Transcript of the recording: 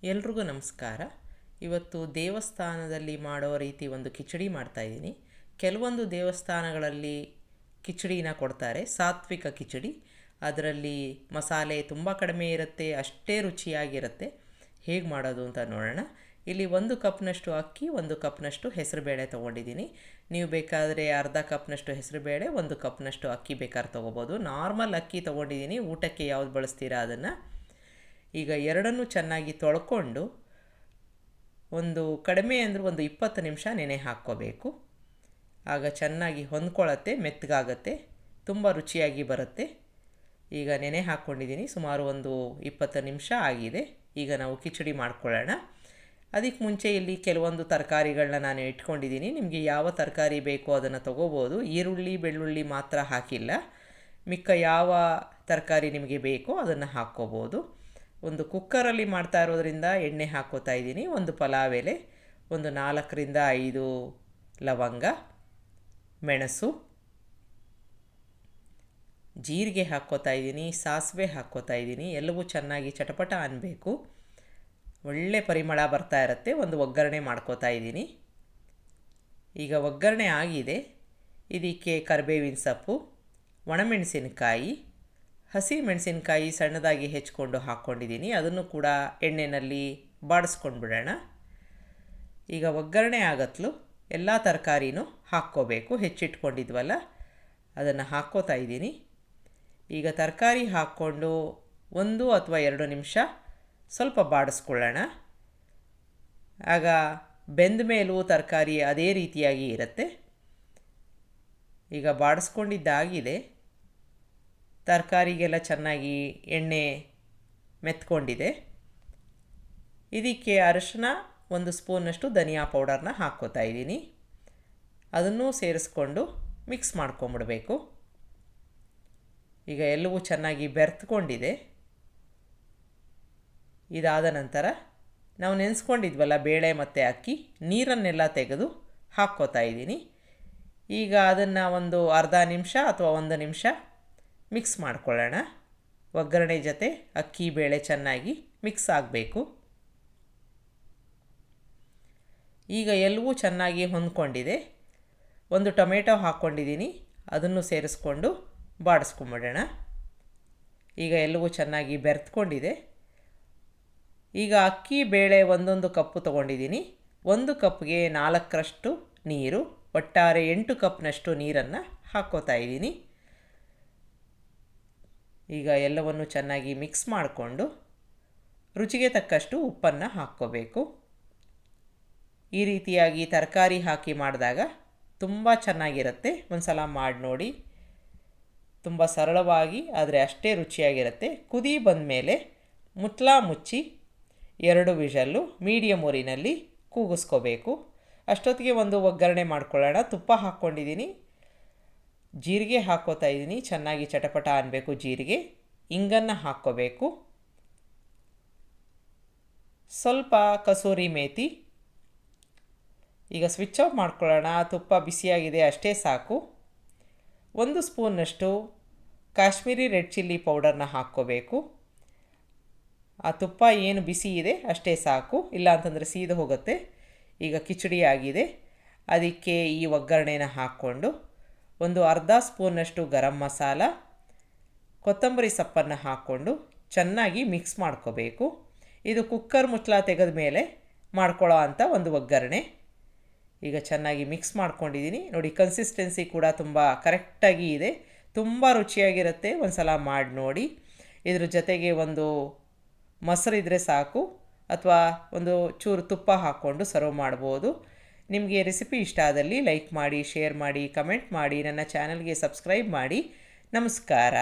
ಎಲ್ರಿಗೂ ನಮಸ್ಕಾರ. ಇವತ್ತು ದೇವಸ್ಥಾನದಲ್ಲಿ ಮಾಡೋ ರೀತಿ ಒಂದು ಖಿಚಡಿ ಮಾಡ್ತಾಯಿದ್ದೀನಿ. ಕೆಲವೊಂದು ದೇವಸ್ಥಾನಗಳಲ್ಲಿ ಖಿಚಡಿನ ಕೊಡ್ತಾರೆ, ಸಾತ್ವಿಕ ಖಿಚಡಿ. ಅದರಲ್ಲಿ ಮಸಾಲೆ ತುಂಬ ಕಡಿಮೆ ಇರುತ್ತೆ, ಅಷ್ಟೇ ರುಚಿಯಾಗಿರುತ್ತೆ. ಹೇಗೆ ಮಾಡೋದು ಅಂತ ನೋಡೋಣ. ಇಲ್ಲಿ 1 ಕಪ್ನಷ್ಟು ಅಕ್ಕಿ, 1 ಕಪ್ನಷ್ಟು ಹೆಸರುಬೇಳೆ ತೊಗೊಂಡಿದ್ದೀನಿ. ನೀವು ಬೇಕಾದರೆ ಅರ್ಧ ಕಪ್ನಷ್ಟು ಹೆಸರುಬೇಳೆ, 1 ಕಪ್ನಷ್ಟು ಅಕ್ಕಿ ಬೇಕಾದ್ರೆ ತೊಗೋಬೋದು. ನಾರ್ಮಲ್ ಅಕ್ಕಿ ತೊಗೊಂಡಿದ್ದೀನಿ, ಊಟಕ್ಕೆ ಯಾವ್ದು ಬಳಸ್ತೀರಾ ಅದನ್ನು. ಈಗ ಎರಡನ್ನೂ ಚೆನ್ನಾಗಿ ತೊಳ್ಕೊಂಡು ಒಂದು ಕಡಿಮೆ ಅಂದರೆ ಒಂದು 20 ನಿಮಿಷ ನೆನೆ ಹಾಕ್ಕೋಬೇಕು. ಆಗ ಚೆನ್ನಾಗಿ ಹೊಂದ್ಕೊಳ್ಳುತ್ತೆ, ಮೆತ್ತಗಾಗತ್ತೆ, ತುಂಬ ರುಚಿಯಾಗಿ ಬರುತ್ತೆ. ಈಗ ನೆನೆ ಹಾಕ್ಕೊಂಡಿದ್ದೀನಿ, ಸುಮಾರು ಒಂದು 20 ನಿಮಿಷ ಆಗಿದೆ. ಈಗ ನಾವು ಖಿಚಡಿ ಮಾಡ್ಕೊಳ್ಳೋಣ. ಅದಕ್ಕೆ ಮುಂಚೆ ಇಲ್ಲಿ ಕೆಲವೊಂದು ತರಕಾರಿಗಳನ್ನ ನಾನು ಇಟ್ಕೊಂಡಿದ್ದೀನಿ. ನಿಮಗೆ ಯಾವ ತರಕಾರಿ ಬೇಕೋ ಅದನ್ನು ತೊಗೋಬೋದು. ಈರುಳ್ಳಿ ಬೆಳ್ಳುಳ್ಳಿ ಮಾತ್ರ ಹಾಕಿಲ್ಲ, ಮಿಕ್ಕ ಯಾವ ತರಕಾರಿ ನಿಮಗೆ ಬೇಕೋ ಅದನ್ನು ಹಾಕ್ಕೋಬೋದು. ಒಂದು ಕುಕ್ಕರಲ್ಲಿ ಮಾಡ್ತಾ ಇರೋದ್ರಿಂದ ಎಣ್ಣೆ ಹಾಕ್ಕೋತಾ ಇದ್ದೀನಿ. ಒಂದು ಪಲಾವ್ ಎಲೆ, ಒಂದು 4ರಿಂದ 5 ಲವಂಗ, ಮೆಣಸು, ಜೀರಿಗೆ ಹಾಕ್ಕೋತಾ ಇದ್ದೀನಿ, ಸಾಸಿವೆ ಹಾಕ್ಕೋತಾ ಇದ್ದೀನಿ. ಎಲ್ಲವೂ ಚೆನ್ನಾಗಿ ಚಟಪಟ ಅನ್ನಬೇಕು, ಒಳ್ಳೆ ಪರಿಮಳ ಬರ್ತಾ ಇರುತ್ತೆ. ಒಂದು ಒಗ್ಗರಣೆ ಮಾಡ್ಕೋತಾ ಇದ್ದೀನಿ. ಈಗ ಒಗ್ಗರಣೆ ಆಗಿದೆ. ಇದಕ್ಕೆ ಕರಿಬೇವಿನ ಸೊಪ್ಪು, ಒಣಮೆಣಸಿನಕಾಯಿ, ಹಸಿ ಮೆಣಸಿನಕಾಯಿ ಸಣ್ಣದಾಗಿ ಹೆಚ್ಚಿಕೊಂಡು ಹಾಕ್ಕೊಂಡಿದ್ದೀನಿ. ಅದನ್ನು ಕೂಡ ಎಣ್ಣೆಯಲ್ಲಿ ಬಾಡಿಸ್ಕೊಂಡು ಬಿಡೋಣ. ಈಗ ಒಗ್ಗರಣೆ ಆಗತ್ಲು ಎಲ್ಲ ತರಕಾರಿನೂ ಹಾಕ್ಕೋಬೇಕು. ಹೆಚ್ಚಿಟ್ಕೊಂಡಿದ್ವಲ್ಲ ಅದನ್ನು ಹಾಕ್ಕೋತಾ ಇದ್ದೀನಿ. ಈಗ ತರಕಾರಿ ಹಾಕ್ಕೊಂಡು 1 ಅಥವಾ 2 ನಿಮಿಷ ಸ್ವಲ್ಪ ಬಾಡಿಸ್ಕೊಳ್ಳೋಣ. ಆಗ ಬೆಂದ ಮೇಲೂ ತರಕಾರಿ ಅದೇ ರೀತಿಯಾಗಿ ಇರುತ್ತೆ. ಈಗ ಬಾಡಿಸ್ಕೊಂಡಿದ್ದಾಗಿದೆ. ತರಕಾರಿಗೆಲ್ಲ ಚೆನ್ನಾಗಿ ಎಣ್ಣೆ ಮೆತ್ಕೊಂಡಿದೆ. ಇದಕ್ಕೆ ಅರಿಶಿನ 1 ಸ್ಪೂನಷ್ಟು ಧನಿಯಾ ಪೌಡರ್ನ ಹಾಕ್ಕೋತಾ ಇದ್ದೀನಿ. ಅದನ್ನು ಸೇರಿಸ್ಕೊಂಡು ಮಿಕ್ಸ್ ಮಾಡ್ಕೊಂಬಿಡಬೇಕು. ಈಗ ಎಲ್ಲವೂ ಚೆನ್ನಾಗಿ ಬೆರೆತ್ಕೊಂಡಿದೆ. ಇದಾದ ನಂತರ ನಾವು ನೆನೆಸ್ಕೊಂಡಿದ್ವಲ್ಲ ಬೇಳೆ ಮತ್ತು ಅಕ್ಕಿ, ನೀರನ್ನೆಲ್ಲ ತೆಗೆದು ಹಾಕ್ಕೋತಾ ಇದ್ದೀನಿ. ಈಗ ಅದನ್ನು ಒಂದು ಅರ್ಧ ನಿಮಿಷ ಅಥವಾ 1 ನಿಮಿಷ ಮಿಕ್ಸ್ ಮಾಡ್ಕೊಳ್ಳೋಣ. ಒಗ್ಗರಣೆ ಜೊತೆ ಅಕ್ಕಿ ಬೇಳೆ ಚೆನ್ನಾಗಿ ಮಿಕ್ಸ್ ಆಗಬೇಕು. ಈಗ ಎಲ್ಲವೂ ಚೆನ್ನಾಗಿ ಹೊಂದ್ಕೊಂಡಿದೆ. 1 ಟೊಮೆಟೊ ಹಾಕ್ಕೊಂಡಿದ್ದೀನಿ, ಅದನ್ನು ಸೇರಿಸ್ಕೊಂಡು ಬಾಡಿಸ್ಕೊಂಬಿಡೋಣ. ಈಗ ಎಲ್ಲವೂ ಚೆನ್ನಾಗಿ ಬೆರೆತ್ಕೊಂಡಿದೆ. ಈಗ ಅಕ್ಕಿ ಬೇಳೆ 1 ಕಪ್ಪು ತೊಗೊಂಡಿದ್ದೀನಿ. 1 ಕಪ್ಗೆ 4ರಷ್ಟು ನೀರು, ಒಟ್ಟಾರೆ 8 ಕಪ್ನಷ್ಟು ನೀರನ್ನು ಹಾಕ್ಕೋತಾ ಇದ್ದೀನಿ. ಈಗ ಎಲ್ಲವನ್ನು ಚೆನ್ನಾಗಿ ಮಿಕ್ಸ್ ಮಾಡಿಕೊಂಡು ರುಚಿಗೆ ತಕ್ಕಷ್ಟು ಉಪ್ಪನ್ನು ಹಾಕ್ಕೋಬೇಕು. ಈ ರೀತಿಯಾಗಿ ತರಕಾರಿ ಹಾಕಿ ಮಾಡಿದಾಗ ತುಂಬ ಚೆನ್ನಾಗಿರುತ್ತೆ. ಒಂದು ಸಲ ಮಾಡಿ ನೋಡಿ. ತುಂಬ ಸರಳವಾಗಿ ಆದರೆ ಅಷ್ಟೇ ರುಚಿಯಾಗಿರುತ್ತೆ. ಕುದಿ ಬಂದ ಮೇಲೆ ಮುಚ್ಚಳ ಮುಚ್ಚಿ 2 ವಿಷಲ್ಲು ಮೀಡಿಯಮ್ ಊರಿನಲ್ಲಿ ಕೂಗಿಸ್ಕೋಬೇಕು. ಅಷ್ಟೊತ್ತಿಗೆ ಒಂದು ಒಗ್ಗರಣೆ ಮಾಡ್ಕೊಳ್ಳೋಣ. ತುಪ್ಪ ಹಾಕ್ಕೊಂಡಿದ್ದೀನಿ, ಜೀರಿಗೆ ಹಾಕ್ಕೋತಾ ಇದ್ದೀನಿ. ಚೆನ್ನಾಗಿ ಚಟಪಟ ಅನ್ನಬೇಕು ಜೀರಿಗೆ. ಇಂಗನ್ನು ಹಾಕ್ಕೋಬೇಕು, ಸ್ವಲ್ಪ ಕಸೂರಿ ಮೇಥಿ. ಈಗ ಸ್ವಿಚ್ ಆಫ್ ಮಾಡ್ಕೊಳ್ಳೋಣ. ತುಪ್ಪ ಬಿಸಿಯಾಗಿದೆ, ಅಷ್ಟೇ ಸಾಕು. 1 ಸ್ಪೂನ್ನಷ್ಟು ಕಾಶ್ಮೀರಿ ರೆಡ್ ಚಿಲ್ಲಿ ಪೌಡರ್ನ ಹಾಕ್ಕೋಬೇಕು. ಆ ತುಪ್ಪ ಏನು ಬಿಸಿ ಇದೆ ಅಷ್ಟೇ ಸಾಕು, ಇಲ್ಲ ಅಂತಂದರೆ ಸೀದು ಹೋಗುತ್ತೆ. ಈಗ ಖಿಚಡಿ ಆಗಿದೆ. ಅದಕ್ಕೆ ಈ ಒಗ್ಗರಣೆನ ಹಾಕ್ಕೊಂಡು ಒಂದು ಅರ್ಧ ಸ್ಪೂನ್ನಷ್ಟು ಗರಂ ಮಸಾಲ, ಕೊತ್ತಂಬರಿ ಸೊಪ್ಪನ್ನು ಹಾಕ್ಕೊಂಡು ಚೆನ್ನಾಗಿ ಮಿಕ್ಸ್ ಮಾಡ್ಕೋಬೇಕು. ಇದು ಕುಕ್ಕರ್ ಮುಚ್ಚಳ ತೆಗೆದ ಮೇಲೆ ಮಾಡ್ಕೊಳ್ಳೋ ಅಂಥ ಒಂದು ಒಗ್ಗರಣೆ. ಈಗ ಚೆನ್ನಾಗಿ ಮಿಕ್ಸ್ ಮಾಡ್ಕೊಂಡಿದ್ದೀನಿ. ನೋಡಿ, ಕನ್ಸಿಸ್ಟೆನ್ಸಿ ಕೂಡ ತುಂಬ ಕರೆಕ್ಟಾಗಿ ಇದೆ, ತುಂಬ ರುಚಿಯಾಗಿರುತ್ತೆ. ಒಂದು ಸಲ ಮಾಡಿ ನೋಡಿ. ಇದ್ರ ಜೊತೆಗೆ ಒಂದು ಮೊಸರಿದ್ರೆ ಸಾಕು, ಅಥವಾ ಒಂದು ಚೂರು ತುಪ್ಪ ಹಾಕ್ಕೊಂಡು ಸರ್ವ್ ಮಾಡ್ಬೋದು. ನಿಮಗೆ ರೆಸಿಪಿ ಇಷ್ಟ ಆದಲ್ಲಿ ಲೈಕ್ ಮಾಡಿ, ಶೇರ್ ಮಾಡಿ, ಕಮೆಂಟ್ ಮಾಡಿ, ನನ್ನ ಚಾನಲ್ಗೆ ಸಬ್ಸ್ಕ್ರೈಬ್ ಮಾಡಿ. ನಮಸ್ಕಾರ.